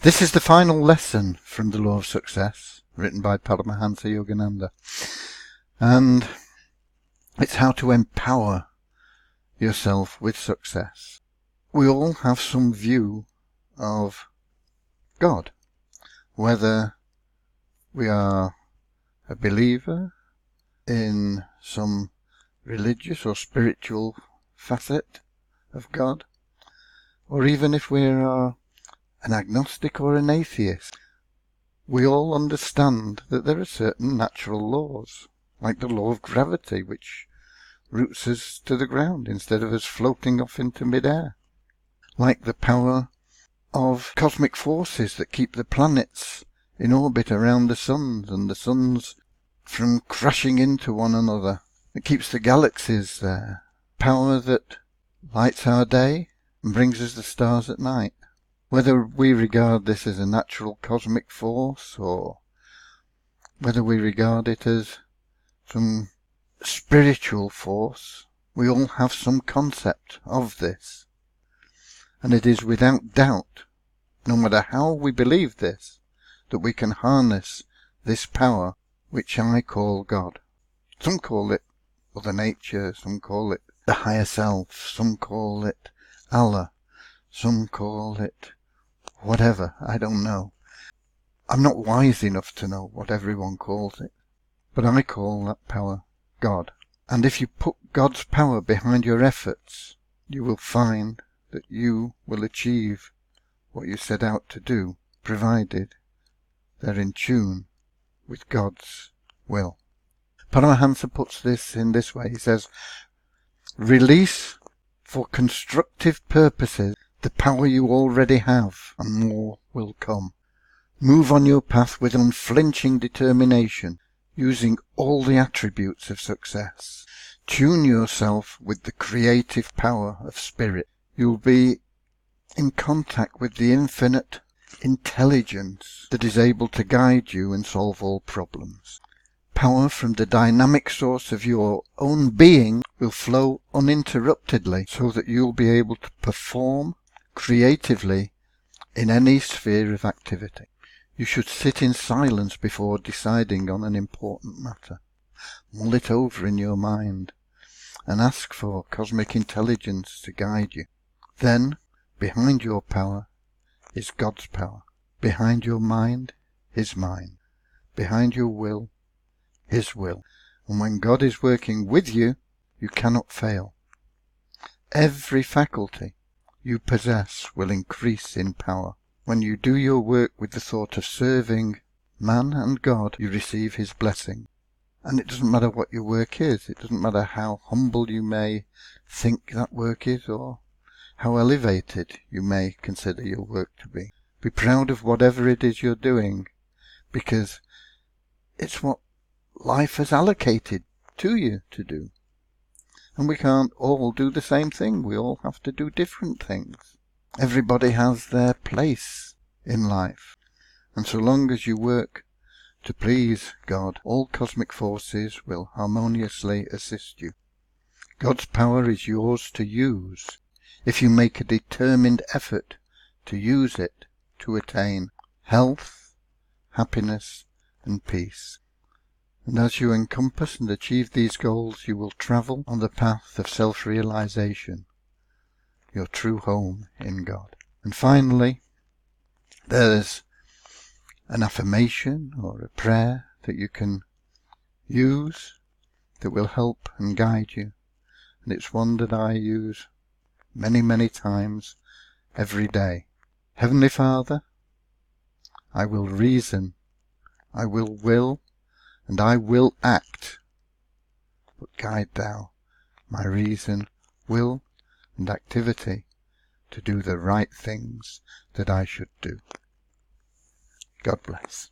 This is the final lesson from the Law of Success, written by Paramahansa Yogananda. And it's how to empower yourself with success. We all have some view of God, whether we are a believer in some religious or spiritual facet of God, or even if we are an agnostic or an atheist. We all understand that there are certain natural laws, like the law of gravity, which roots us to the ground instead of us floating off into mid-air, like the power of cosmic forces that keep the planets in orbit around the suns and the suns from crashing into one another. It keeps the galaxies there. Power that lights our day and brings us the stars at night. Whether we regard this as a natural cosmic force or whether we regard it as some spiritual force, we all have some concept of this. And it is without doubt, no matter how we believe this, that we can harness this power which I call God. Some call it Mother Nature, some call it the higher self, some call it Allah, some call it whatever, I don't know. I'm not wise enough to know what everyone calls it, but I call that power God. And if you put God's power behind your efforts, you will find that you will achieve what you set out to do, provided they're in tune with God's will. Paramahansa puts this in this way. He says, release for constructive purposes the power you already have, and more will come. Move on your path with unflinching determination, using all the attributes of success. Tune yourself with the creative power of spirit. You'll be in contact with the infinite intelligence that is able to guide you and solve all problems. Power from the dynamic source of your own being will flow uninterruptedly, so that you'll be able to perform creatively in any sphere of activity. You should sit in silence before deciding on an important matter. Mull it over in your mind and ask for cosmic intelligence to guide you. Then, behind your power is God's power. Behind your mind, His mind. Behind your will, His will. And when God is working with you, you cannot fail. Every faculty you possess will increase in power. When you do your work with the thought of serving man and God, you receive His blessing. And it doesn't matter what your work is. It doesn't matter how humble you may think that work is, or how elevated you may consider your work to be. Be proud of whatever it is you're doing, because it's what life has allocated to you to do. And we can't all do the same thing. We all have to do different things. Everybody has their place in life. And so long as you work to please God, all cosmic forces will harmoniously assist you. God's power is yours to use, if you make a determined effort to use it to attain health, happiness, and peace. And as you encompass and achieve these goals, you will travel on the path of self-realization, your true home in God. And finally, there's an affirmation or a prayer that you can use that will help and guide you. And it's one that I use many, many times every day. Heavenly Father, I will reason, I will, and I will act, but guide Thou my reason, will, and activity to do the right things that I should do. God bless.